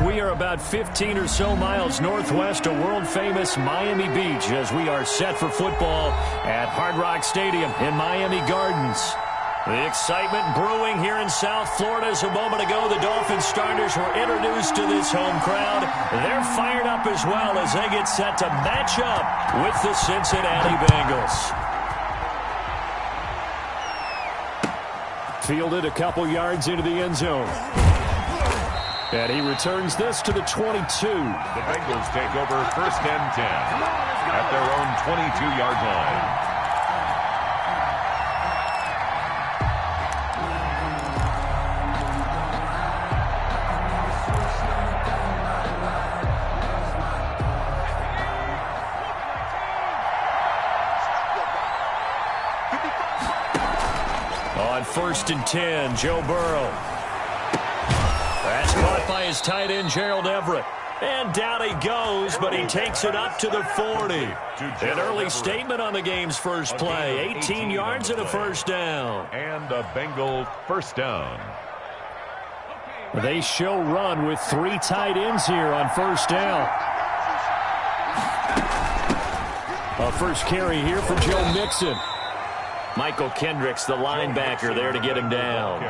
We are about 15 or so miles northwest of world-famous Miami Beach as we are set for football at Hard Rock Stadium in Miami Gardens. The excitement brewing here in South Florida as a moment ago the Dolphins starters were introduced to this home crowd. They're fired up as well as they get set to match up with the Cincinnati Bengals. Fielded a couple yards into the end zone. And he returns this to the 22. The Bengals take over first and 10 at their own 22-yard line. On first and 10, Joe Burrow. That's caught by his tight end, Gerald Everett. And down he goes, but he takes it up to the 40. An early statement on the game's first play. 18 yards and a first down. And a Bengal first down. They show run with 3 tight ends here on first down. A first carry here for Joe Mixon. Michael Kendricks, the linebacker, there to get him down.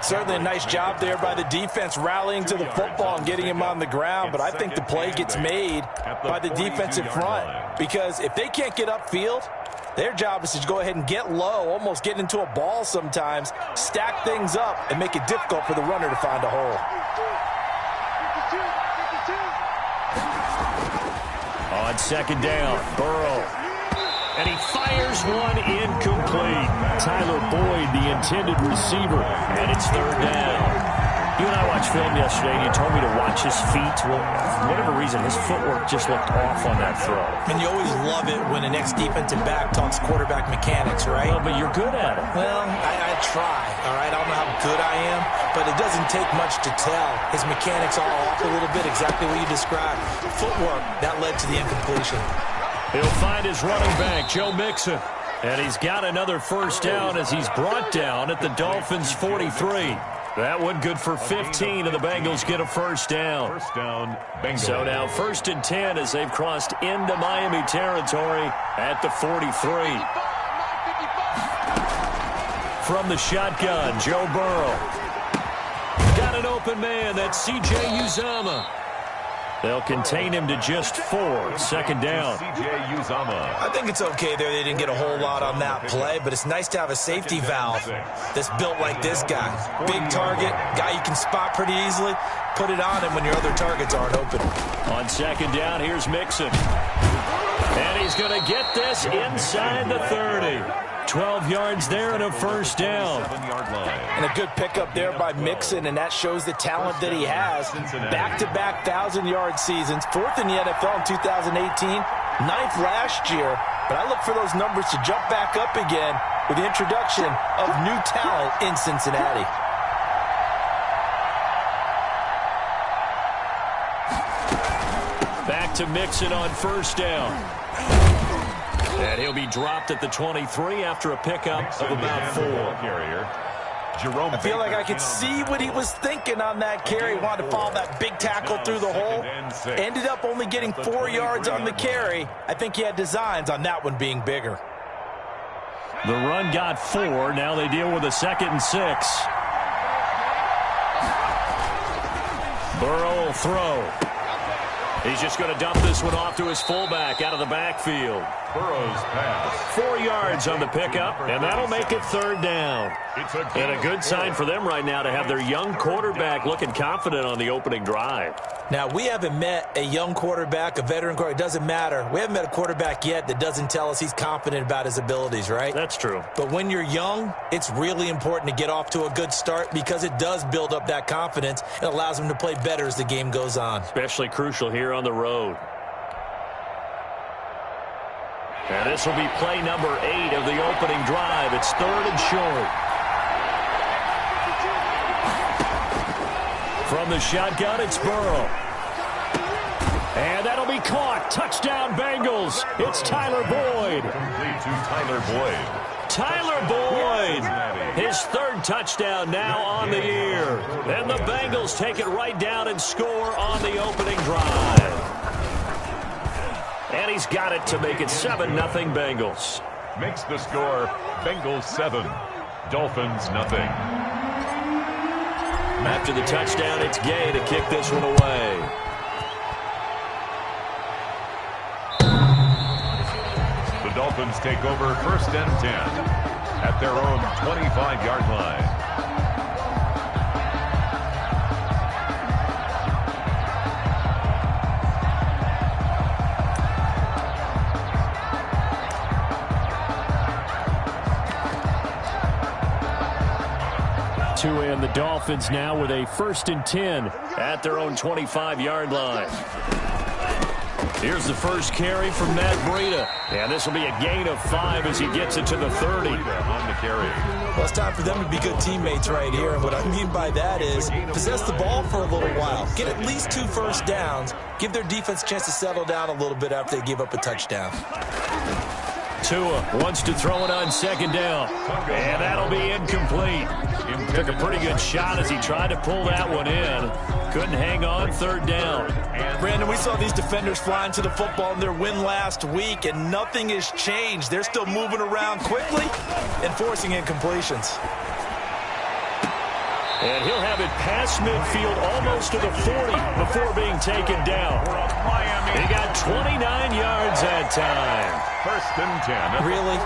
Certainly a nice job there by the defense rallying to the football and getting him on the ground, but I think the play gets made by the defensive front because if they can't get upfield, their job is to go ahead and get low, almost get into a ball sometimes, stack things up, and make it difficult for the runner to find a hole. On second down, Burrow. And he fires one incomplete. Tyler Boyd, the intended receiver, and it's third down. You and I watched film yesterday, and you told me to watch his feet. Well, for whatever reason, his footwork just looked off on that throw. And you always love it when the next defensive back talks quarterback mechanics, right? Well, but you're good at it. Well, I try, all right? I don't know how good I am, but it doesn't take much to tell. His mechanics are off a little bit, exactly what you described. Footwork, that led to the incompletion. He'll find his running back, Joe Mixon. And he's got another first down as he's brought down at the Dolphins' 43. That one good for 15, and the Bengals get a first down. First down, Bengals. So now first and 10 as they've crossed into Miami territory at the 43. From the shotgun, Joe Burrow. Got an open man, that's C.J. Uzomah. They'll contain him to just 4. Second down. I think it's okay there. They didn't get a whole lot on that play, but it's nice to have a safety valve that's built like this guy. Big target, guy you can spot pretty easily. Put it on him when your other targets aren't open. On second down, here's Mixon. And he's going to get this inside the 30. 12 yards there and a first down. And a good pickup there by Mixon, and that shows the talent that he has. Back-to-back 1,000-yard seasons, 4th in the NFL in 2018, 9th last year. But I look for those numbers to jump back up again with the introduction of new talent in Cincinnati. Back to Mixon on first down. And he'll be dropped at the 23 after a pickup of about 4. I feel like I could see what he was thinking on that carry. Wanted to follow that big tackle through the hole. Ended up only getting 4 yards on the carry. I think he had designs on that one being bigger. The run got 4. Now they deal with a 2nd and 6. Burrow will throw. He's just going to dump this one off to his fullback out of the backfield. Burrow's pass. 4 yards on the pickup, and that'll make it third down. And a good sign for them right now to have their young quarterback looking confident on the opening drive. Now, we haven't met a young quarterback, a veteran quarterback. It doesn't matter. We haven't met a quarterback yet that doesn't tell us he's confident about his abilities, right? That's true. But when you're young, it's really important to get off to a good start because it does build up that confidence. It allows him to play better as the game goes on. Especially crucial here on the road. And this will be play number 8 of the opening drive. It's 3rd and short. From the shotgun, it's Burrow. And that'll be caught. Touchdown, Bengals. It's Tyler Boyd. Complete to Tyler Boyd. Tyler Boyd, his third touchdown now on the year. And the Bengals take it right down and score on the opening drive. And he's got it to make it 7-0 Bengals. Makes the score Bengals 7, Dolphins nothing. After the touchdown, it's Gay to kick this one away. The Dolphins take over 1st and 10 at their own 25-yard line. Tua and the Dolphins now with a 1st and 10 at their own 25-yard line. Here's the first carry from Matt Breida. And this will be a gain of 5 as he gets it to the 30. On the carry. Well, it's time for them to be good teammates right here. And what I mean by that is possess the ball for a little while. Get at least 2 first downs. Give their defense a chance to settle down a little bit after they give up a touchdown. Tua wants to throw it on 2nd down. And that'll be incomplete. Took a pretty good shot as he tried to pull that one in. Couldn't hang on 3rd down. Brandon, we saw these defenders flying to the football in their win last week, and nothing has changed. They're still moving around quickly and forcing incompletions. And he'll have it past midfield almost to the 40 before being taken down. He got 29 yards that time. 1st and 10. Really?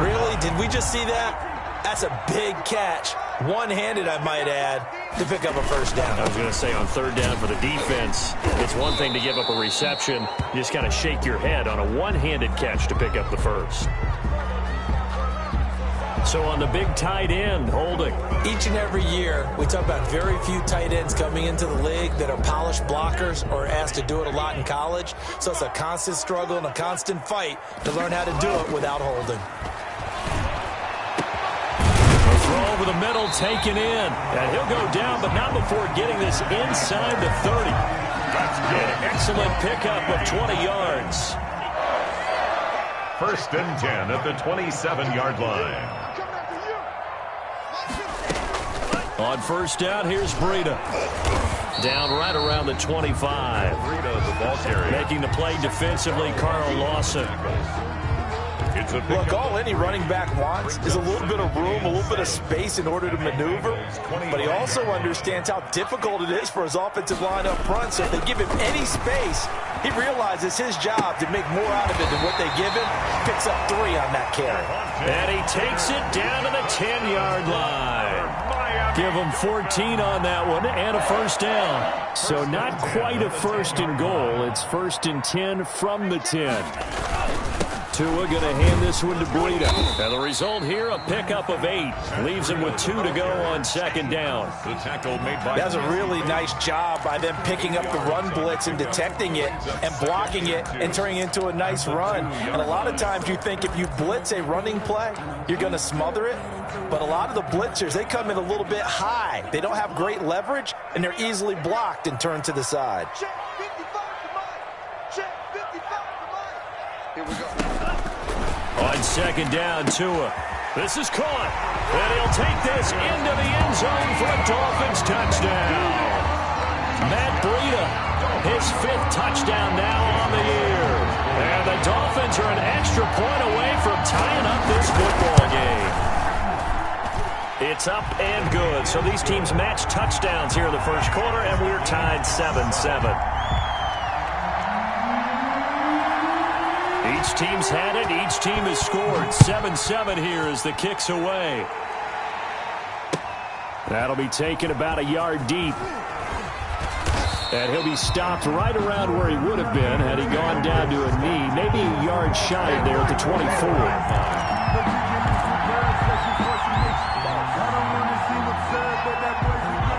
Really? Did we just see that? That's a big catch. One-handed, I might add, to pick up a 1st down. I was going to say on 3rd down for the defense, it's one thing to give up a reception. You just got to shake your head on a one-handed catch to pick up the 1st. So on the big tight end, holding. Each and every year, we talk about very few tight ends coming into the league that are polished blockers or asked to do it a lot in college. So it's a constant struggle and a constant fight to learn how to do it without holding. Throw over the middle, taken in. And he'll go down, but not before getting this inside the 30. That's good. An excellent pickup of 20 yards. 1st and 10 at the 27-yard line. On 1st down, here's Breida. Down right around the 25. Breida, the ball carrier. Making the play defensively, Carl Lawson. Look, all any running back wants is a little bit of room, a little bit of space in order to maneuver. But he also understands how difficult it is for his offensive line up front. So if they give him any space, he realizes his job to make more out of it than what they give him. Picks up 3 on that carry. And he takes it down to the 10-yard line. Give him 14 on that one and a 1st down. So not quite a 1st and goal. It's 1st and 10 from the 10. Tua going to hand this one to Breida. And the result here, a pickup of 8. Leaves him with 2 to go on 2nd down. The tackle made by... That's a really nice job by them picking up the run blitz and detecting it and blocking it and turning it into a nice run. And a lot of times you think if you blitz a running play, you're going to smother it. But a lot of the blitzers, they come in a little bit high. They don't have great leverage, and they're easily blocked and turned to the side. Check 55 to Mike. Check 55 to Mike. Here we go. On 2nd down, Tua. This is caught. And he'll take this into the end zone for a Dolphins touchdown. Matt Breida, his 5th touchdown now on the year. And the Dolphins are an extra point away from tying up this football game. It's up and good. So these teams match touchdowns here in the 1st quarter, and we're tied 7-7. Each team's had it. Each team has scored. 7-7 here as the kick's away. That'll be taken about a yard deep. And he'll be stopped right around where he would have been had he gone down to a knee. Maybe a yard shy of there at the 24.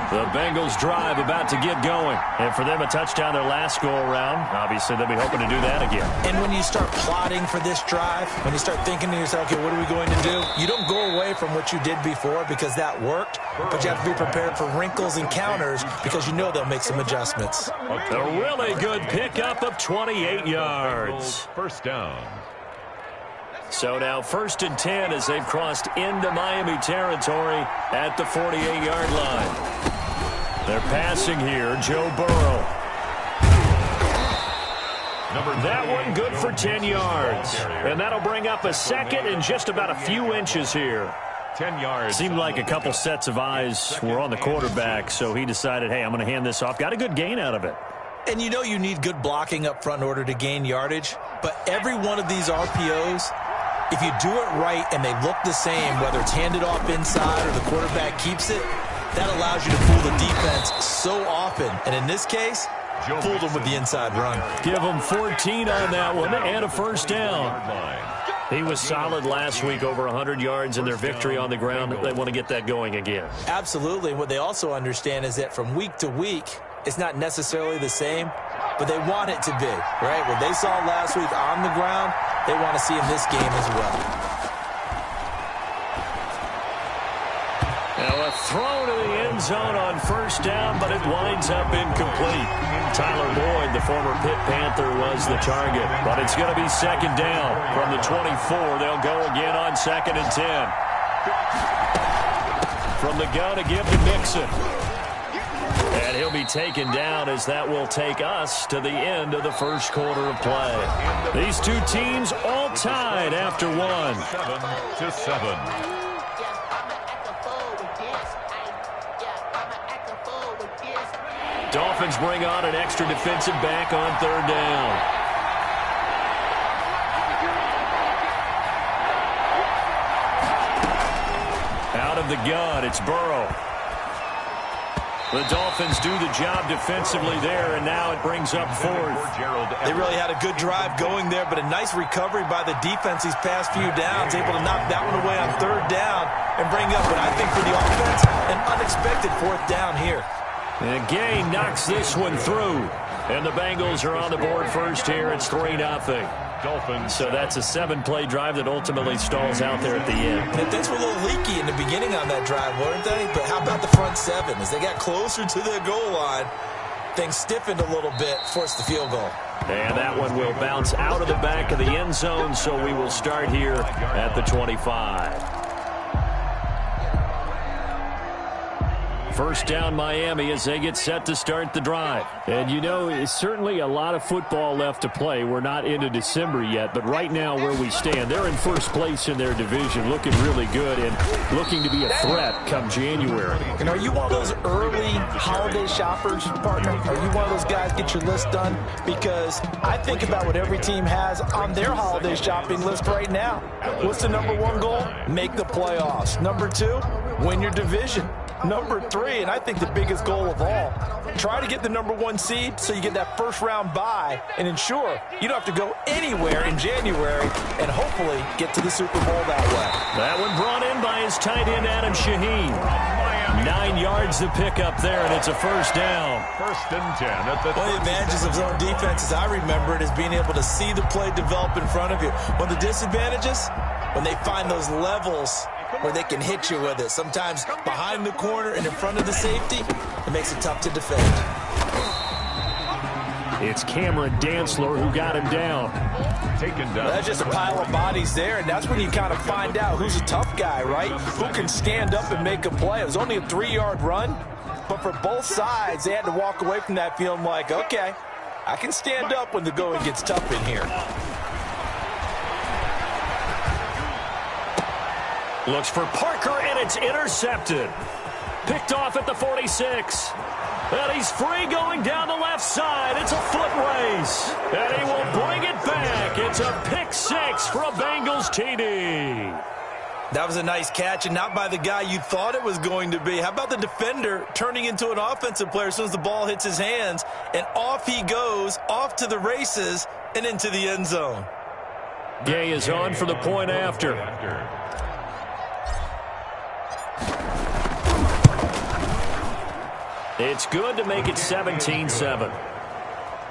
The Bengals drive about to get going. And for them, a touchdown their last go-around. Obviously, they'll be hoping to do that again. And when you start plotting for this drive, when you start thinking to yourself, okay, what are we going to do? You don't go away from what you did before because that worked, but you have to be prepared for wrinkles and counters because you know they'll make some adjustments. A really good pickup of 28 yards. 1st down. So now 1st and 10 as they've crossed into Miami territory at the 48-yard line. They're passing here, Joe Burrow. That one good for 10 yards. And that'll bring up a second and just about a few inches here. 10 yards. Seemed like a couple sets of eyes were on the quarterback, so he decided, hey, I'm going to hand this off. Got a good gain out of it. And you know you need good blocking up front in order to gain yardage. But every one of these RPOs, if you do it right and they look the same, whether it's handed off inside or the quarterback keeps it, that allows you to fool the defense so often. And in this case, fooled them with the inside run. Give them 14 on that one and a first down. He was solid last week, over 100 yards in their victory on the ground. They want to get that going again. Absolutely. What they also understand is that from week to week, it's not necessarily the same, but they want it to be, right? What they saw last week on the ground, they want to see in this game as well. Now a throw to the end zone on first down, but it winds up incomplete. Tyler Boyd, the former Pitt Panther, was the target, but it's going to be second down from the 24. They'll go again on 2nd and 10. From the gun to give to Mixon. And he'll be taken down as that will take us to the end of the first quarter of play. These two teams all tied after one. 7-7. Dolphins bring on an extra defensive back on 3rd down. Out of the gun, it's Burrow. The Dolphins do the job defensively there, and now it brings up 4th. They really had a good drive going there, but a nice recovery by the defense these past few downs, able to knock that one away on 3rd down and bring up what I think for the offense, an unexpected 4th down here. And Gay knocks this one through, and the Bengals are on the board first here. It's 3-0. Dolphins. So that's a 7-play drive that ultimately stalls out there at the end. And things were a little leaky in the beginning on that drive, weren't they? But how about the front 7? As they got closer to their goal line, things stiffened a little bit, forced the field goal. And that one will bounce out of the back of the end zone, so we will start here at the 25. First down Miami as they get set to start the drive. And you know, it's certainly a lot of football left to play. We're not into December yet, but right now where we stand, they're in first place in their division, looking really good and looking to be a threat come January. And are you one of those early holiday shoppers, partner? Are you one of those guys get your list done? Because I think about what every team has on their holiday shopping list right now. What's the number 1 goal? Make the playoffs. Number 2, win your division. Number 3, and I think the biggest goal of all, try to get the number 1 seed so you get that first-round bye and ensure you don't have to go anywhere in January and hopefully get to the Super Bowl that way. That one brought in by his tight end, Adam Shaheen. 9 yards to pick up there, and it's a first down. 1st and 10 at the One of the advantages of zone defense, as I remember it, is being able to see the play develop in front of you. One of the disadvantages, when they find those levels where they can hit you with it. Sometimes behind the corner and in front of the safety, it makes it tough to defend. It's Cameron Dantzler who got him down. taken down. That's just a pile of bodies there, and that's when you kind of find out who's a tough guy, right? Who can stand up and make a play. It was only a 3-yard run, but for both sides, they had to walk away from that feeling like, okay, I can stand up when the going gets tough in here. Looks for Parker, and it's intercepted. Picked off at the 46. And he's free going down the left side. It's a foot race. And he will bring it back. It's a pick six for a Bengals TD. That was a nice catch, and not by the guy you thought it was going to be. How about the defender turning into an offensive player as soon as the ball hits his hands, and off he goes, off to the races, and into the end zone. Gay is on for the point after. It's good to make it 17-7.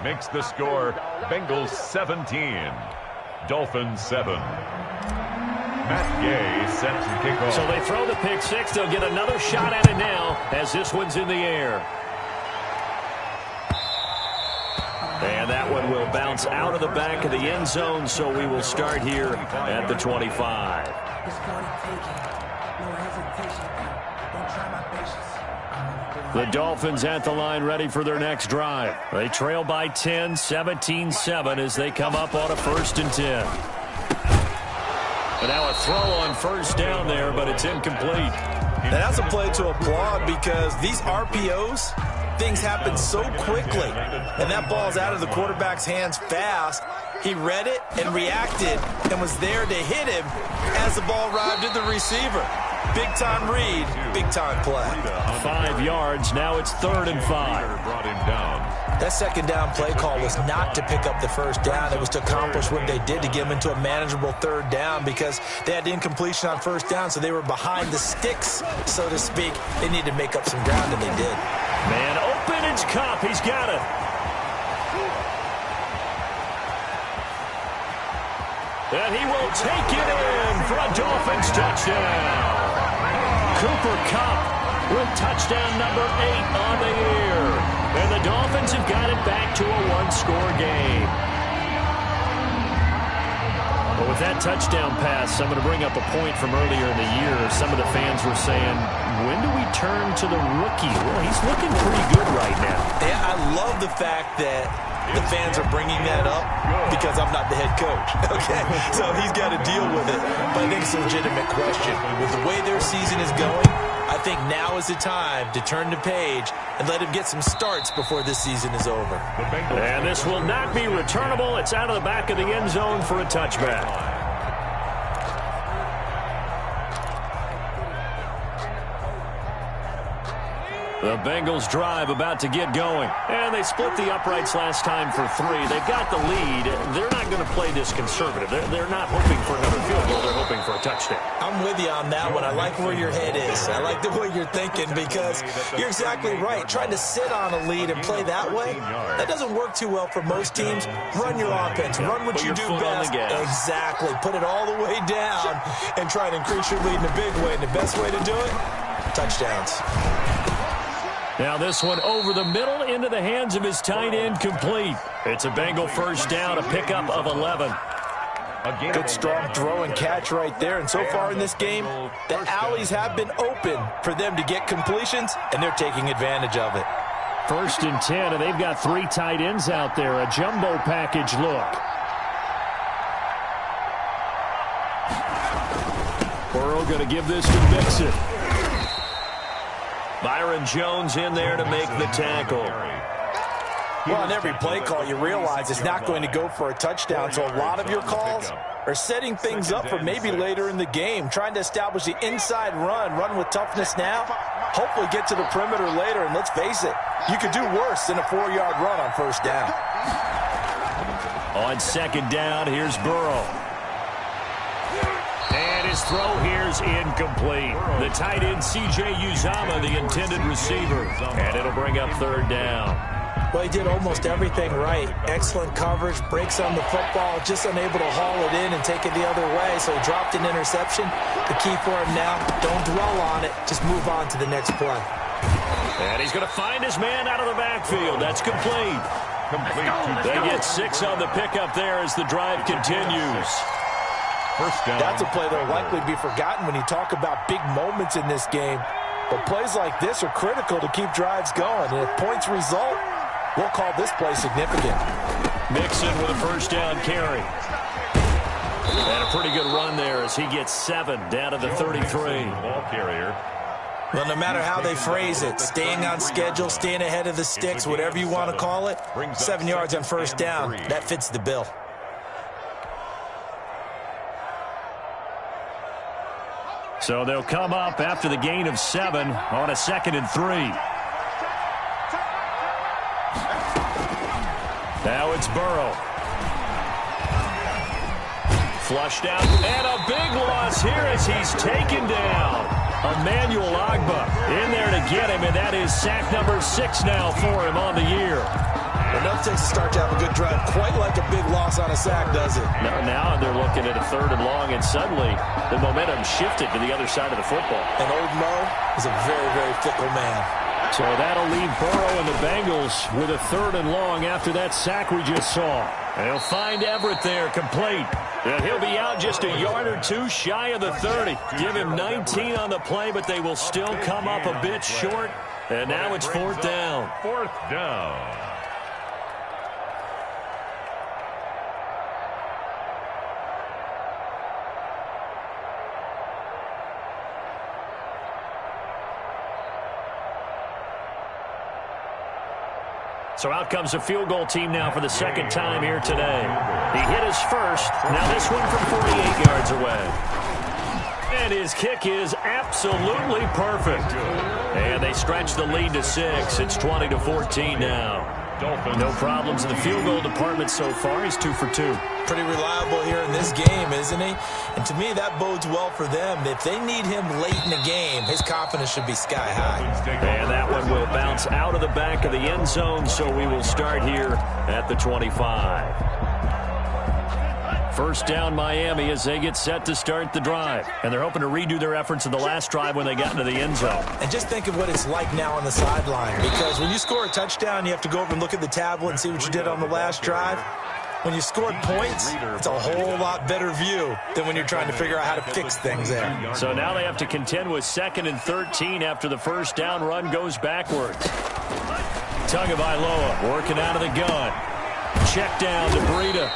Makes the score Bengals 17, Dolphins 7. Matt Gay set to kick off. So they throw the pick six. They'll get another shot at it now as this one's in the air. And that one will bounce out of the back of the end zone, so we will start here at the 25. The Dolphins at the line ready for their next drive. They trail by 10, 17-7 as they come up on a 1st and 10. And now a throw on 1st down there, but it's incomplete. And that's a play to applaud because these RPOs, things happen so quickly. And that ball's out of the quarterback's hands fast. He read it and reacted and was there to hit him as the ball arrived at the receiver. Big-time read, big-time play. 5 yards. Now it's 3rd and 5. Brought him down. That 2nd down play call was not to pick up the 1st down. It was to accomplish what they did to get him into a manageable 3rd down because they had incompletion on 1st down, so they were behind the sticks, so to speak. They needed to make up some ground, and they did. Man open, it's Cup. He's got it. And he will take it in for a Dolphins touchdown. Cooper Kupp with touchdown number 8 on the year. And the Dolphins have got it back to a 1-score game. Well, with that touchdown pass, I'm going to bring up a point from earlier in the year. Some of the fans were saying, when do we turn to the rookie? Well, he's looking pretty good right now. Yeah, I love the fact that the fans are bringing that up because I'm not the head coach. Okay, so he's got to deal with it. But I think it's a legitimate question. With the way their season is going, I think now is the time to turn the page and let him get some starts before this season is over. And this will not be returnable. It's out of the back of the end zone for a touchback. The Bengals drive about to get going. And they split the uprights last time for 3. They've got the lead. They're not going to play this conservative. They're not hoping for another field goal. They're hoping for a touchdown. I'm with you on that one. I like where your head is. I like the way you're thinking because you're exactly right. Trying to sit on a lead and play that way, that doesn't work too well for most teams. Run your offense. Run what you do best. Exactly. Put it all the way down and try to increase your lead in a big way. And the best way to do it, touchdowns. Now this one over the middle into the hands of his tight end, complete. It's a Bengal 1st down, a pickup of 11. Good strong throw and catch right there. And so far in this game, the alleys have been open for them to get completions, and they're taking advantage of it. 1st and 10, and they've got 3 tight ends out there. A jumbo package look. Burrow going to give this to Mixon. Byron Jones in there to make the tackle. Well, on every play call, you realize it's not going to go for a touchdown, so a lot of your calls are setting things up for maybe later in the game, trying to establish the inside run with toughness now, hopefully get to the perimeter later, and let's face it, you could do worse than a 4-yard run on 1st down. On 2nd down, here's Burrow. And his throw here's incomplete. The tight end, C.J. Uzomah, the intended receiver. And it'll bring up 3rd down. Well, he did almost everything right. Excellent coverage, breaks on the football, just unable to haul it in and take it the other way, so he dropped an interception. The key for him now, don't dwell on it, just move on to the next play. And he's going to find his man out of the backfield. That's complete. They get 6 on the pickup there as the drive continues. 1st down. That's a play that will likely be forgotten when you talk about big moments in this game. But plays like this are critical to keep drives going. And if points result, we'll call this play significant. Mixon with a 1st down carry. And a pretty good run there as he gets 7 down to the 33. Ball carrier. Well, no matter how they phrase it, staying on schedule, staying ahead of the sticks, whatever you want to call it, 7 yards on 1st down, that fits the bill. So they'll come up after the gain of 7 on a 2nd and 3. Now it's Burrow. Flushed out, and a big loss here as he's taken down. Emmanuel Ogbah in there to get him, and that is sack number 6 now for him on the year. Enough takes a start to have a good drive, quite like a big loss on a sack, does it? Now they're looking at a 3rd and long, and suddenly the momentum shifted to the other side of the football. And old Mo is a very, very fickle man. So that'll leave Burrow and the Bengals with a 3rd and long after that sack we just saw. And he'll find Everett there, complete. And he'll be out just a yard or two shy of the 30. Give him 19 on the play, but they will still come up a bit short. And now it's 4th down. 4th down. So out comes the field goal team now for the 2nd time here today. He hit his first. Now this one from 48 yards away. And his kick is absolutely perfect. And they stretch the lead to 6. It's 20-14 now. No problems in the field goal department so far. He's 2 for 2. Pretty reliable here in this game, isn't he? And to me, that bodes well for them. If they need him late in the game, his confidence should be sky high. And that one will bounce out of the back of the end zone, so we will start here at the 25. First down Miami as they get set to start the drive. And they're hoping to redo their efforts in the last drive when they got into the end zone. And just think of what it's like now on the sideline. Because when you score a touchdown, you have to go over and look at the tablet and see what you did on the last drive. When you scored points, it's a whole lot better view than when you're trying to figure out how to fix things there. So now they have to contend with 2nd and 13 after the first down run goes backwards. Tagovailoa working out of the gun. Check down to Breida.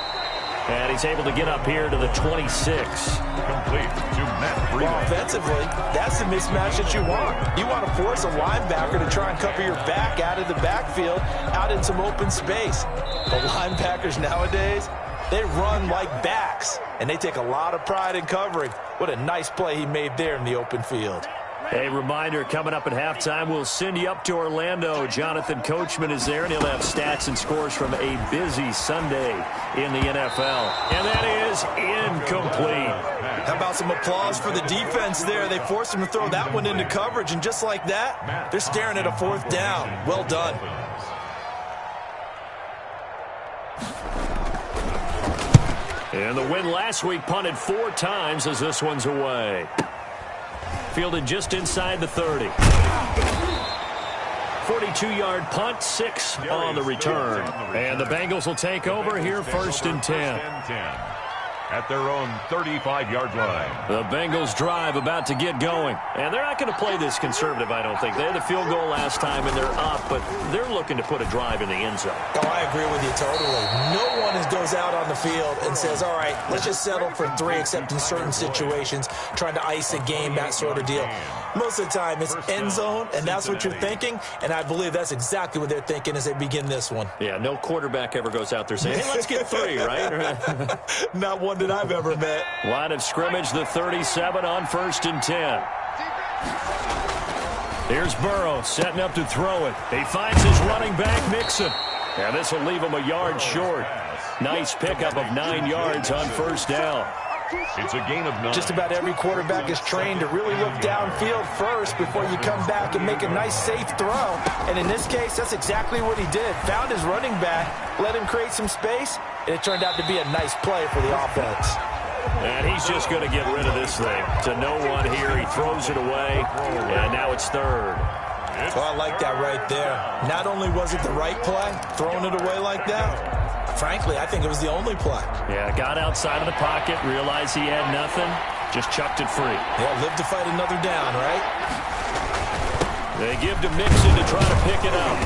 And he's able to get up here to the 26. Complete to Matt Breida. Well, offensively, that's the mismatch that you want. You want to force a linebacker to try and cover your back out of the backfield, out in some open space. The linebackers nowadays, they run like backs, and they take a lot of pride in covering. What a nice play he made there in the open field. A reminder, coming up at halftime, we'll send you up to Orlando. Jonathan Coachman is there, and he'll have stats and scores from a busy Sunday in the NFL. And that is incomplete. How about some applause for the defense there? They forced him to throw that one into coverage, and just like that, they're staring at a 4th down. Well done. And the win last week punted 4 times as this one's away. Fielded just inside the 30. 42-yard punt, 6 on the return. And the Bengals will take over here 1st and 10. At their own 35-yard line. The Bengals drive about to get going. And they're not going to play this conservative, I don't think. They had the field goal last time, and they're up, but they're looking to put a drive in the end zone. Oh, I agree with you totally. No one goes out on the field and says, all right, let's just settle for 3, except in certain situations, trying to ice a game, that sort of deal. Most of the time, it's end zone, and that's what you're thinking, and I believe that's exactly what they're thinking as they begin this one. Yeah, no quarterback ever goes out there saying, hey, let's get 3, right? Not one that I've ever met. Line of scrimmage, the 37 on 1st and 10. Here's Burrow setting up to throw it. He finds his running back, Mixon. And this will leave him a yard short. Nice pickup of 9 yards on 1st down. It's a gain of 9. Just about every quarterback is trained to really look downfield first before you come back and make a nice, safe throw. And in this case, that's exactly what he did. Found his running back, let him create some space, and it turned out to be a nice play for the offense. And he's just going to get rid of this thing. To no one here. He throws it away, and now it's 3rd. Well, I like that right there. Not only was it the right play, throwing it away like that, frankly, I think it was the only play. Yeah, got outside of the pocket, realized he had nothing, just chucked it free. Yeah, live to fight another down, right? They give to Mixon to try to pick it up.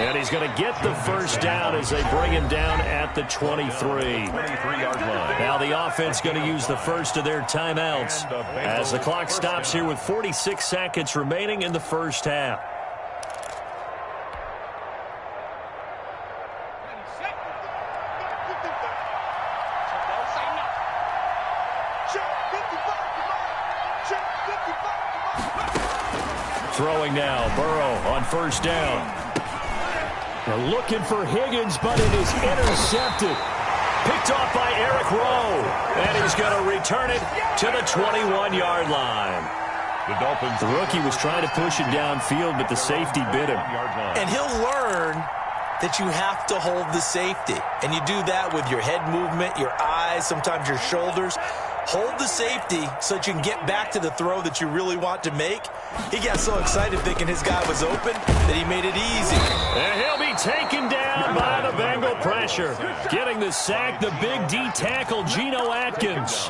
And he's going to get the 1st down as they bring him down at the 23. 23-yard line. Now the offense going to use the first of their timeouts as the clock stops here with 46 seconds remaining in the first half. Throwing now, Burrow on 1st down. They're looking for Higgins, but it is intercepted. Picked off by Eric Rowe. And he's going to return it to the 21-yard line. The rookie was trying to push it downfield, but the safety bit him. And he'll learn that you have to hold the safety. And you do that with your head movement, your eyes, sometimes your shoulders. hold the safety so that you can get back to the throw that you really want to make. He got so excited thinking his guy was open that he made it easy. And he'll be taken down by the Bengal pressure. Getting the sack, the big D tackle, Geno Atkins.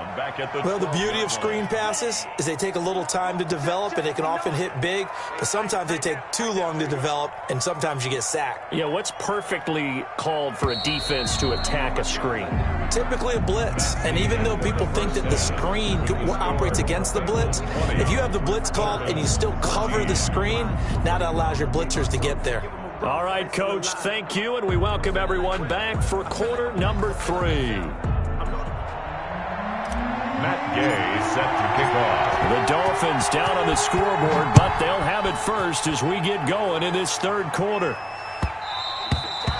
Well, the beauty of screen passes is they take a little time to develop, and they can often hit big, but sometimes they take too long to develop, and sometimes you get sacked. Yeah, what's perfectly called for a defense to attack a screen? Typically a blitz, and even though people think that the screen operates against the blitz, if you have the blitz called and you still cover the screen, now that allows your blitzers to get there. All right, Coach, thank you, and we welcome everyone back for quarter number 3. Matt Gay set to kick off. The Dolphins down on the scoreboard, but they'll have it first as we get going in this third quarter.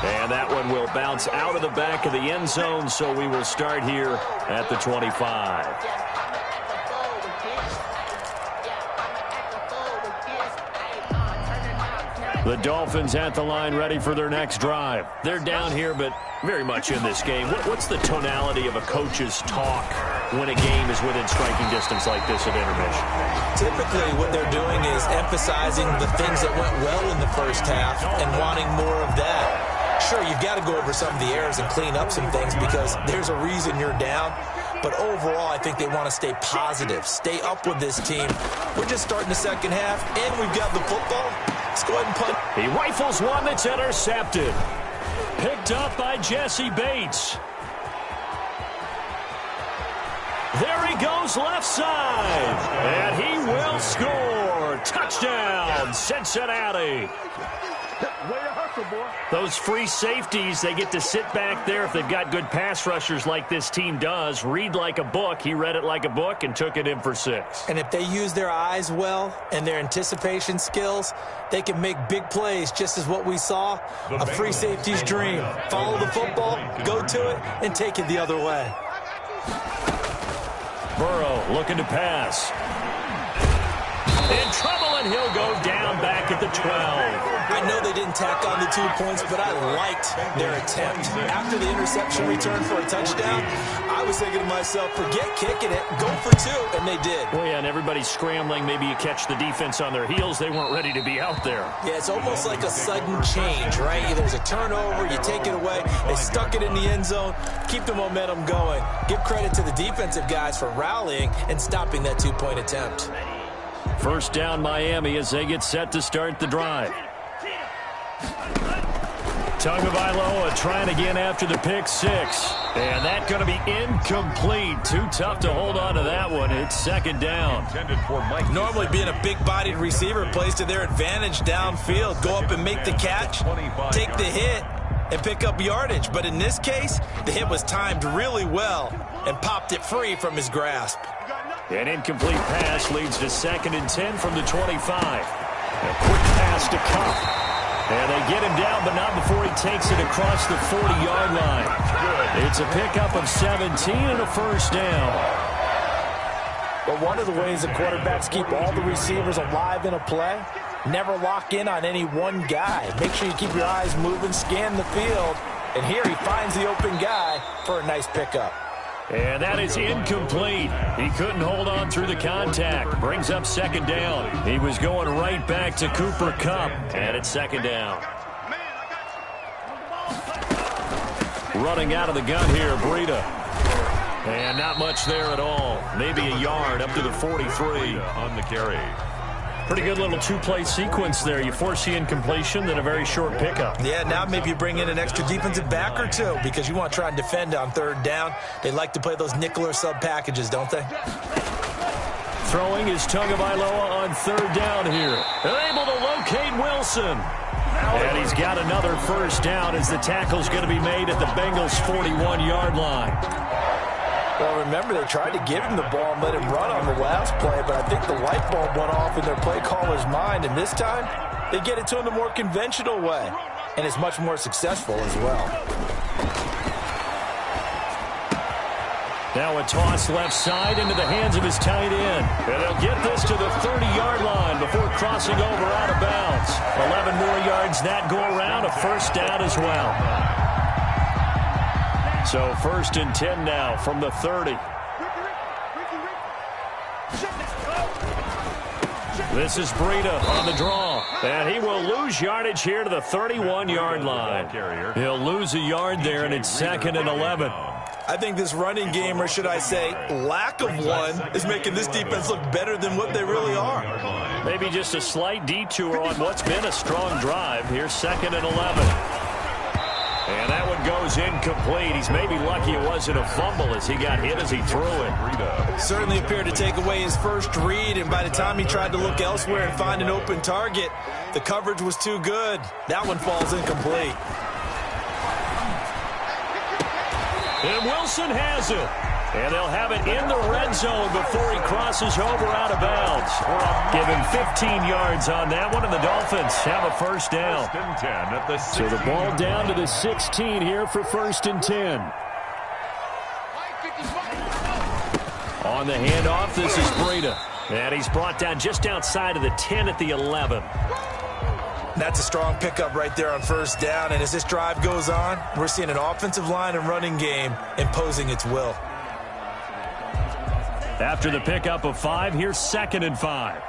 And that one will bounce out of the back of the end zone, so we will start here at the 25. The Dolphins at the line ready for their next drive. They're down here, but very much in this game. What's the tonality of a coach's talk when a game is within striking distance like this at intermission? Typically, what they're doing is emphasizing the things that went well in the first half and wanting more of that. Sure, you've got to go over some of the errors and clean up some things because there's a reason you're down. But overall, I think they want to stay positive, stay up with this team. We're just starting the second half, and we've got the football. Let's go ahead and punt. He rifles one that's intercepted. Picked up by Jesse Bates. There he goes left side. And he will score. Touchdown, Cincinnati. Way to hustle, boy. Those free safeties, they get to sit back there if they've got good pass rushers like this team does. Read like a book. He read it like a book and took it in for 6. And if they use their eyes well and their anticipation skills, they can make big plays, just as what we saw, a free safety's dream. Follow the football, go to it, and take it the other way. Burrow looking to pass. In trouble, and he'll go down back at the 12. I know they didn't tack on the 2 points, but I liked their attempt. After the interception return for a touchdown, I was thinking to myself, forget kicking it, go for 2, and they did. Well, yeah, and everybody's scrambling. Maybe you catch the defense on their heels. They weren't ready to be out there. Yeah, it's almost like a sudden change, right? There's a turnover, you take it away. They stuck it in the end zone. Keep the momentum going. Give credit to the defensive guys for rallying and stopping that 2-point attempt. First down, Miami, as they get set to start the drive. Tagovailoa trying again after the pick 6. And that's going to be incomplete. Too tough to hold on to that one. It's second down. Normally being a big-bodied receiver plays to their advantage downfield. Go up and make the catch, take the hit, and pick up yardage. But in this case, the hit was timed really well and popped it free from his grasp. An incomplete pass leads to 2nd and 10 from the 25. A quick pass to Cup. And they get him down, but not before he takes it across the 40-yard line. It's a pickup of 17 and a first down. But one of the ways that quarterbacks keep all the receivers alive in a play, never lock in on any one guy. Make sure you keep your eyes moving, scan the field. And here he finds the open guy for a nice pickup. And that is incomplete. He couldn't hold on through the contact. Brings up second down. He was going right back to Cooper Kupp. And it's second down. Running out of the gun here, Breida. And not much there at all. Maybe a yard up to the 43 on the carry. Pretty good little 2-play sequence there. You force the incompletion, then a very short pickup. Yeah, now maybe you bring in an extra defensive back or 2 because you want to try and defend on 3rd down. They like to play those nickel or sub packages, don't they? Throwing is Tagovailoa on 3rd down here. They're able to locate Wilson. And he's got another first down as the tackle's going to be made at the Bengals' 41-yard line. Well, remember, they tried to give him the ball and let him run on the last play, but I think the light bulb went off in their play caller's mind, and this time, they get it to him the more conventional way, and it's much more successful as well. Now a toss left side into the hands of his tight end. And they'll get this to the 30-yard line before crossing over out of bounds. 11 more yards that go around, a first down as well. So 1st and 10 now from the 30. This is Breida on the draw. And he will lose yardage here to the 31-yard line. He'll lose a yard there, and it's 2nd and 11. I think this running game, or should I say lack of one, is making this defense look better than what they really are. Maybe just a slight detour on what's been a strong drive. Here's 2nd and 11. And that one goes incomplete. He's maybe lucky it wasn't a fumble as he got hit as he threw it. Certainly appeared to take away his first read, and by the time he tried to look elsewhere and find an open target, the coverage was too good. That one falls incomplete. And Wilson has it. And they'll have it in the red zone before he crosses over out of bounds. Give him 15 yards on that one, and the Dolphins have a first down. So the ball down to the 16 here for 1st and 10. On the handoff, this is Breida. And he's brought down just outside of the 10 at the 11. That's a strong pickup right there on 1st down, and as this drive goes on, we're seeing an offensive line and running game imposing its will. After the pickup of 5, here's 2nd and 5.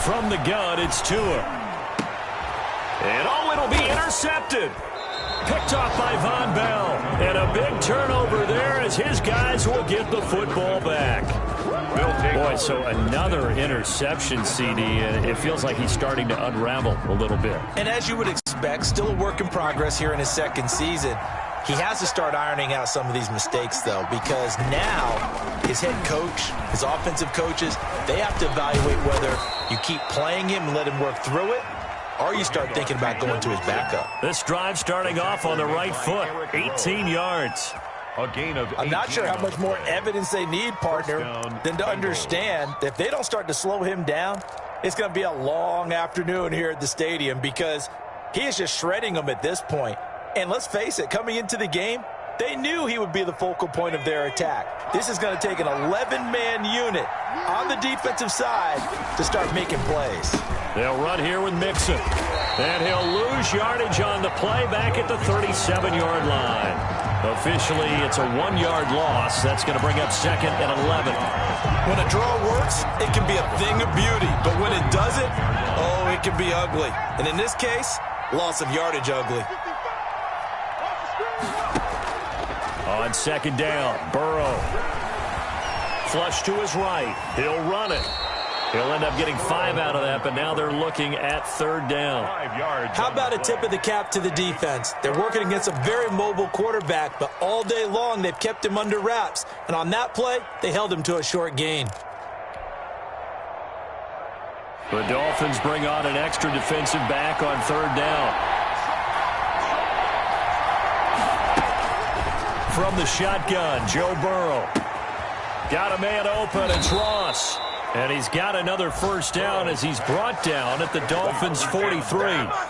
From the gun, it's Tua. And it'll be intercepted. Picked off by Von Bell. And a big turnover there as his guys will get the football back. Boy, so another interception, CD, and it feels like he's starting to unravel a little bit. And as you would expect, still a work in progress here in his 2nd season. He has to start ironing out some of these mistakes, though, because now his head coach, his offensive coaches, they have to evaluate whether you keep playing him and let him work through it, or you start thinking about going to his backup. This drive starting off on the right foot, 18 yards. A gain of I'm not sure how much more evidence they need, partner, than to understand that if they don't start to slow him down, it's going to be a long afternoon here at the stadium because he is just shredding them at this point. And let's face it, coming into the game, they knew he would be the focal point of their attack. This is going to take an 11-man unit on the defensive side to start making plays. They'll run here with Mixon. And he'll lose yardage on the play back at the 37-yard line. Officially, it's a 1-yard loss. That's going to bring up 2nd and 11. When a draw works, it can be a thing of beauty. But when it doesn't, oh, it can be ugly. And in this case, loss of yardage ugly. On 2nd down, Burrow. Flush to his right. He'll run it. He'll end up getting 5 out of that, but now they're looking at 3rd down. How about a tip of the cap to the defense? They're working against a very mobile quarterback, but all day long they've kept him under wraps. And on that play, they held him to a short gain. The Dolphins bring on an extra defensive back on 3rd down. From the shotgun, Joe Burrow. Got a man open, it's Ross. And he's got another first down as he's brought down at the Dolphins' 43.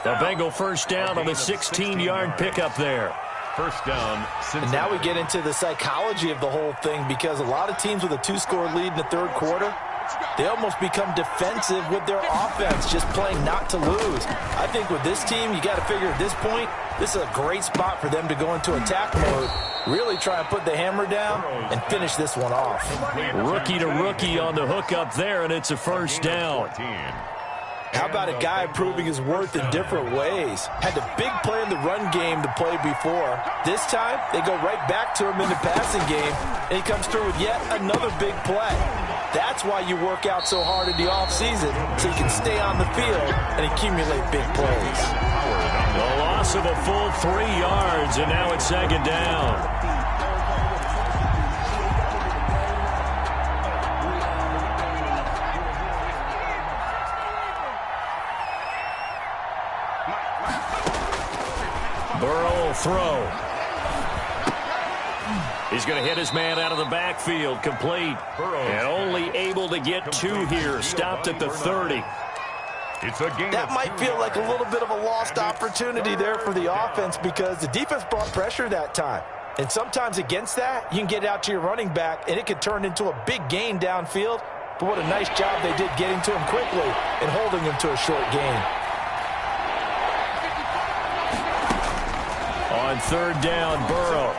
The Bengal first down on the 16-yard pickup there. First down. And now we get into the psychology of the whole thing because a lot of teams with a 2-score lead in the 3rd quarter, they almost become defensive with their offense, just playing not to lose. I think with this team, you got to figure at this point, this is a great spot for them to go into attack mode, really try and put the hammer down and finish this one off. Rookie to rookie on the hook up there, and it's a first down. How about a guy proving his worth in different ways? Had the big play in the run game to play before. This time, they go right back to him in the passing game, and he comes through with yet another big play. That's why you work out so hard in the offseason, so you can stay on the field and accumulate big plays. The loss of a full 3 yards, and now it's 2nd down. Burrow will throw. He's going to hit his man out of the backfield, complete. And only able to get 2 here, stopped at the 30. That might feel like a little bit of a lost opportunity there for the offense because the defense brought pressure that time. And sometimes against that, you can get out to your running back, and it could turn into a big gain downfield. But what a nice job they did getting to him quickly and holding him to a short gain. On 3rd down, Burrow.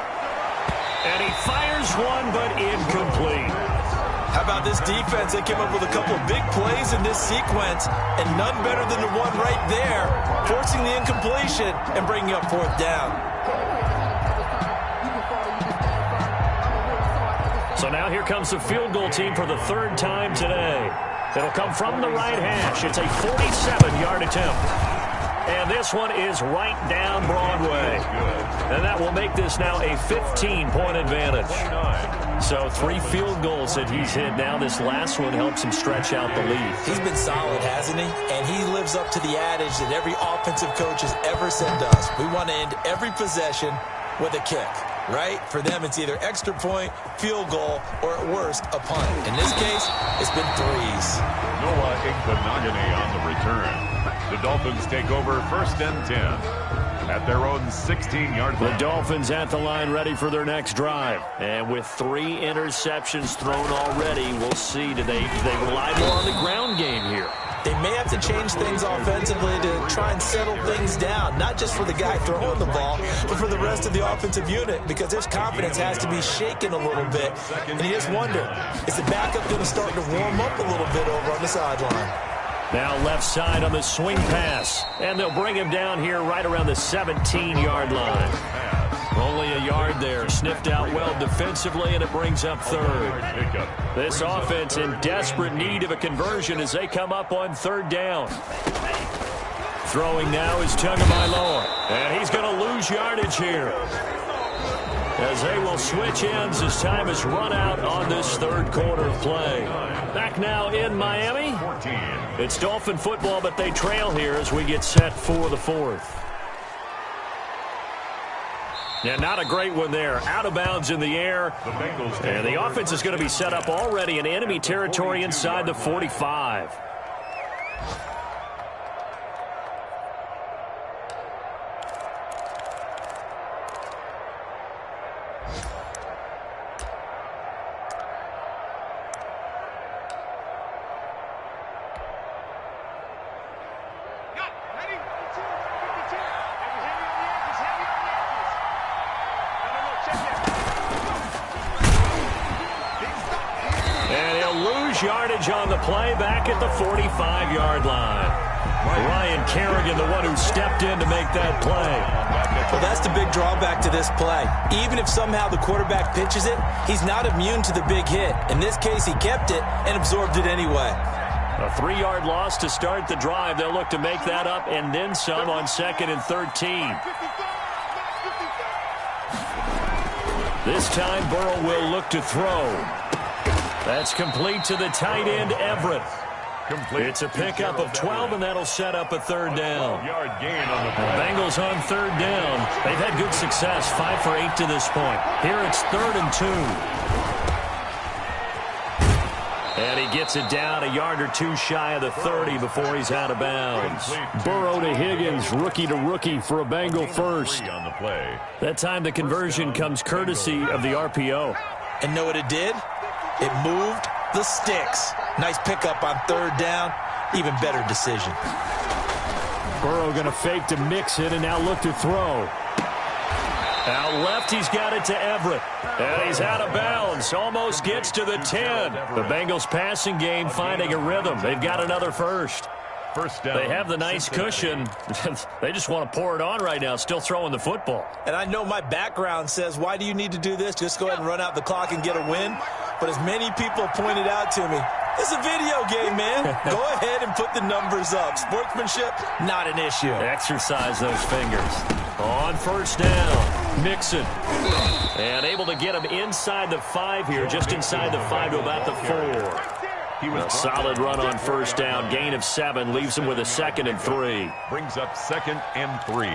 And he fires one, but incomplete. How about this defense? They came up with a couple of big plays in this sequence, and none better than the one right there, forcing the incompletion and bringing up fourth down. So now here comes the field goal team for the third time today. It'll come from the right hash. It's a 47-yard attempt. And this one is right down Broadway. And that will make this now a 15-point advantage. So 3 field goals that he's hit now. This last one helps him stretch out the lead. He's been solid, hasn't he? And he lives up to the adage that every offensive coach has ever said to us. We want to end every possession with a kick, right? For them, it's either extra point, field goal, or at worst, a punt. In this case, it's been 3s. Noah Igbenogany on the return. The Dolphins take over 1st and 10 at their own 16-yard line. The Dolphins at the line ready for their next drive. And with 3 interceptions thrown already, we'll see. Do they rely more on the ground game here? They may have to change things offensively to try and settle things down, not just for the guy throwing the ball, but for the rest of the offensive unit, because his confidence has to be shaken a little bit. And you just wonder, is the backup going to start to warm up a little bit over on the sideline? Now left side on the swing pass. And they'll bring him down here right around the 17-yard line. Only a yard there. Sniffed out well defensively, and it brings up 3rd. This offense in desperate need of a conversion as they come up on 3rd down. Throwing now is Tagovailoa. And he's going to lose yardage here, as they will switch ends as time has run out on this 3rd quarter of play. Back now in Miami. It's Dolphin football, but they trail here as we get set for the 4th. Yeah, not a great one there. Out of bounds in the air. And the offense is going to be set up already in enemy territory inside the 45. Yardage on the play back at the 45-yard line. Ryan Kerrigan, the one who stepped in to make that play. Well, that's the big drawback to this play. Even if somehow the quarterback pitches it, he's not immune to the big hit. In this case, he kept it and absorbed it anyway. A 3-yard loss to start the drive. They'll look to make that up and then some on 2nd and 13. This time, Burrow will look to throw. That's complete to the tight end, Everett. It's a pickup of 12, and that'll set up a 3rd down. The Bengals on 3rd down. They've had good success, 5 for 8 to this point. Here it's 3rd and 2. And he gets it down a yard or 2 shy of the 30 before he's out of bounds. Burrow to Higgins, rookie to rookie for a Bengal first. That time the conversion comes courtesy of the RPO. And know what it did? It moved the sticks. Nice pickup on 3rd down. Even better decision. Burrow going to fake to mix it and now look to throw. Out left, he's got it to Everett. And he's out of bounds. Almost gets to the 10. The Bengals passing game finding a rhythm. They've got another first. They have the nice cushion. They just want to pour it on right now, still throwing the football. And I know my background says, why do you need to do this? Just go ahead and run out the clock and get a win. But as many people pointed out to me, it's a video game, man. Go ahead and put the numbers up. Sportsmanship, not an issue. Exercise those fingers. On 1st down, Mixon. And able to get him inside the 5 here, just inside the 5 to about the 4. A solid run on 1st down. Gain of 7 leaves him with a 2nd and 3. Brings up 2nd and 3.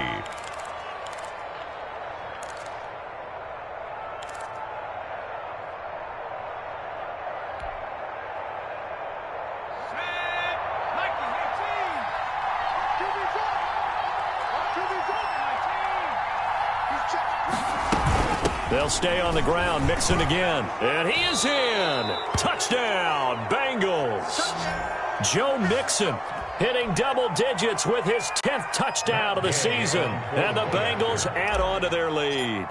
They'll stay on the ground. Mixon again. And he is in. Touchdown, Bengals. Joe Mixon hitting double digits with his 10th touchdown of the season. And the Bengals add on to their lead.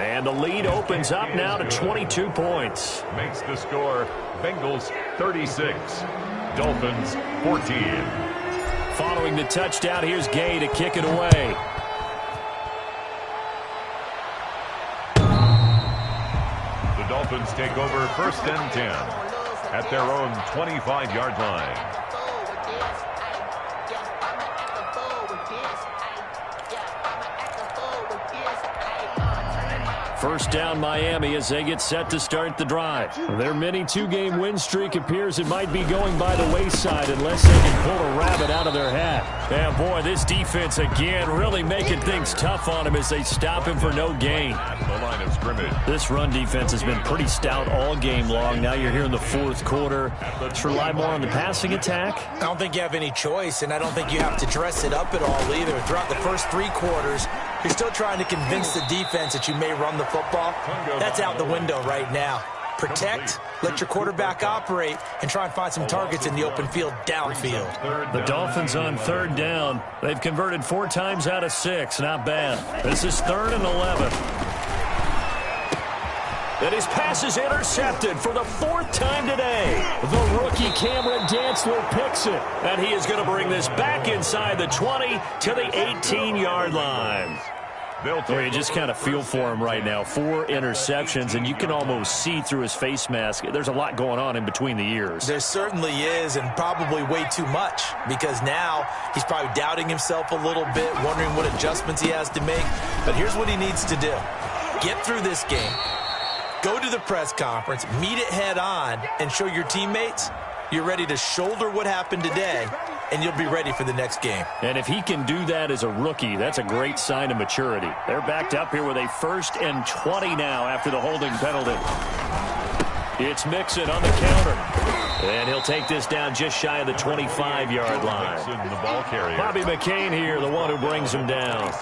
And the lead opens up now to 22 points. Makes the score Bengals 36, Dolphins 14. Following the touchdown, here's Gay to kick it away. The Dolphins take over 1st and 10 at their own 25-yard line. First down Miami as they get set to start the drive. Their mini two-game win streak appears it might be going by the wayside unless they can pull a rabbit out of their hat. And boy, this defense again really making things tough on him as they stop him for no gain. The line of scrimmage. This run defense has been pretty stout all game long. Now you're here in the fourth quarter. Let's rely more on the passing attack. I don't think you have any choice, and I don't think you have to dress it up at all either. Throughout the first 3 quarters, you're still trying to convince the defense that you may run the football. That's out the window right now. Protect, let your quarterback operate, and try and find some targets in the open field downfield. The Dolphins on 3rd down. They've converted 4 times out of 6. Not bad. This is 3rd and 11. And his pass is intercepted for the 4th time today. The rookie Cameron Dantzler picks it. And he is going to bring this back inside the 20 to the 18-yard line. Well, you just kind of feel for him right now. 4 interceptions, and you can almost see through his face mask. There's a lot going on in between the ears. There certainly is, and probably way too much, because now he's probably doubting himself a little bit, wondering what adjustments he has to make. But here's what he needs to do. Get through this game. Go to the press conference, meet it head on, and show your teammates you're ready to shoulder what happened today, and you'll be ready for the next game. And if he can do that as a rookie, that's a great sign of maturity. They're backed up here with a 1st and 20 now after the holding penalty. It's Mixon on the counter. And he'll take this down just shy of the 25-yard line. Bobby McCain here, the one who brings him down.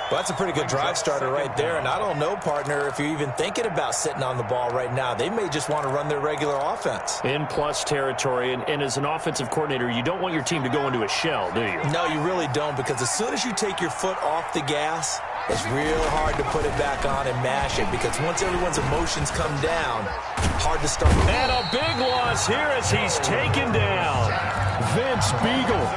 Well, that's a pretty good drive starter right there, and I don't know, partner, if you're even thinking about sitting on the ball right now. They may just want to run their regular offense. In plus territory, and as an offensive coordinator, you don't want your team to go into a shell, do you? No, you really don't, because as soon as you take your foot off the gas, it's real hard to put it back on and mash it, because once everyone's emotions come down, hard to start. And a big loss here as he's taken down. Vince Beagle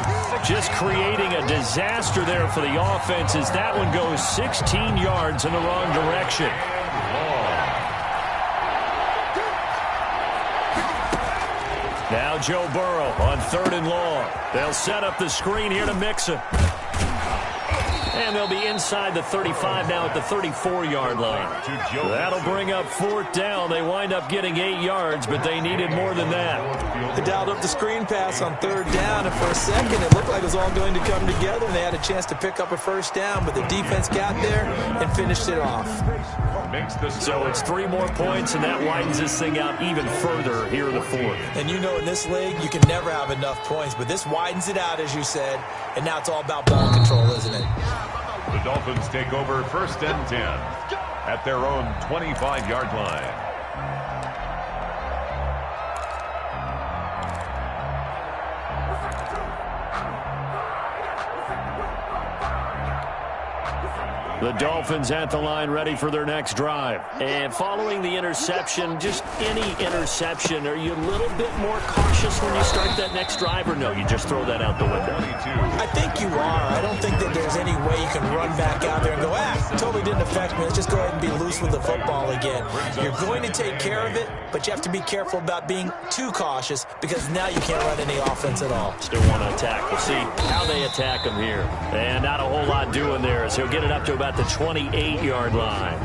just creating a disaster there for the offense as that one goes 16 yards in the wrong direction. Now Joe Burrow on 3rd and long. They'll set up the screen here to Mixon. And they'll be inside the 35 now at the 34-yard line. That'll bring up 4th down. They wind up getting 8 yards, but they needed more than that. They dialed up the screen pass on 3rd down, and for a second it looked like it was all going to come together, and they had a chance to pick up a 1st down, but the defense got there and finished it off. So it's 3 more points, and that widens this thing out even further here in the 4th. And you know in this league, you can never have enough points, but this widens it out, as you said, and now it's all about ball control, isn't it? The Dolphins take over 1st and 10 at their own 25-yard line. The Dolphins at the line ready for their next drive. And following the interception, just any interception, are you a little bit more cautious when you start that next drive, or no, you just throw that out the window? I think you are. I don't think that there's any way you can run back out there and go, totally didn't affect me. Let's just go ahead and be loose with the football again. You're going to take care of it, but you have to be careful about being too cautious because now you can't run any offense at all. Still want to attack. We'll see how they attack him here. And not a whole lot doing there, so he'll get it up to about the 28-yard line.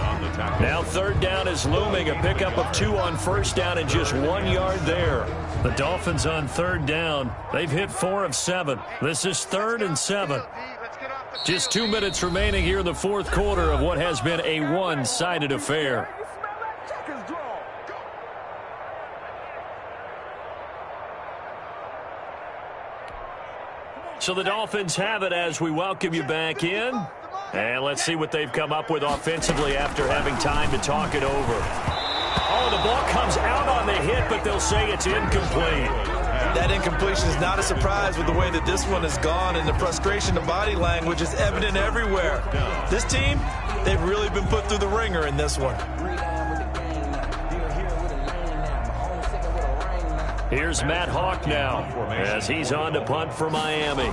Now 3rd down is looming. A pickup of 2 on 1st down and just 1 yard there. The Dolphins on 3rd down. They've hit 4 of 7. This is 3rd and 7. Just 2 minutes remaining here in the 4th quarter of what has been a one-sided affair. So the Dolphins have it as we welcome you back in. And let's see what they've come up with offensively after having time to talk it over. Oh, the ball comes out on the hit, but they'll say it's incomplete. That incompletion is not a surprise with the way that this one has gone, and the frustration, the body language is evident everywhere. This team, they've really been put through the ringer in this one. Here's Matt Hawk now as he's on to punt for Miami.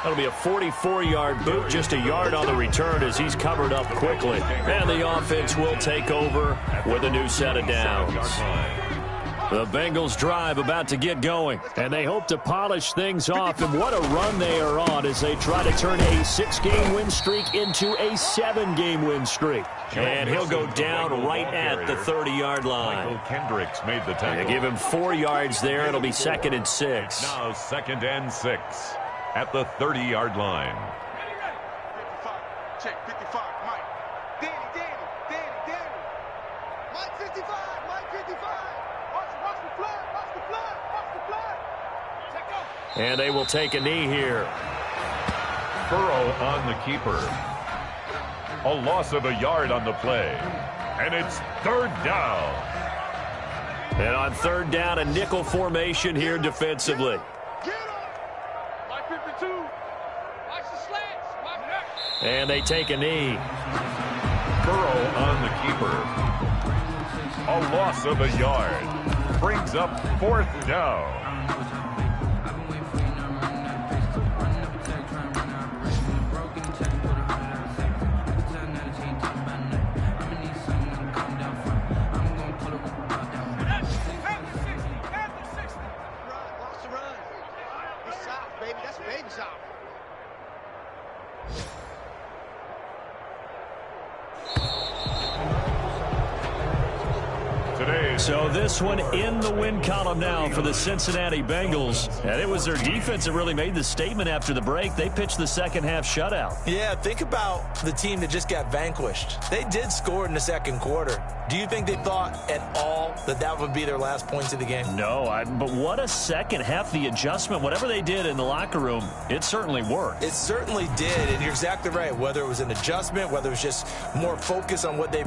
That'll be a 44-yard boot, just a yard on the return as he's covered up quickly. And the offense will take over with a new set of downs. The Bengals drive about to get going, and they hope to polish things off. And what a run they are on as they try to turn a 6-game win streak into a 7-game win streak. And he'll go down right at the 30-yard line. Michael Kendricks made the tackle. They give him 4 yards there. It'll be 2nd and 6. Now 2nd and 6 at the 30-yard line. 55. Check 55. Mike. Danny. Mike 55. Mike 55. Watch the flag. Watch the flag. Watch the flag. Check out. And they will take a knee here. Burrow on the keeper. A loss of a yard on the play. And it's 3rd down. And on 3rd down, a nickel formation here defensively. And they take a knee. Burrow on the keeper. A loss of a yard. Brings up 4th down. So this one in the win column now for the Cincinnati Bengals. And it was their defense that really made the statement after the break. They pitched the second-half shutout. Yeah, think about the team that just got vanquished. They did score in the 2nd quarter. Do you think they thought at all that that would be their last points of the game? No, but what a second half. The adjustment, whatever they did in the locker room, it certainly worked. It certainly did, and you're exactly right. Whether it was an adjustment, whether it was just more focus on what they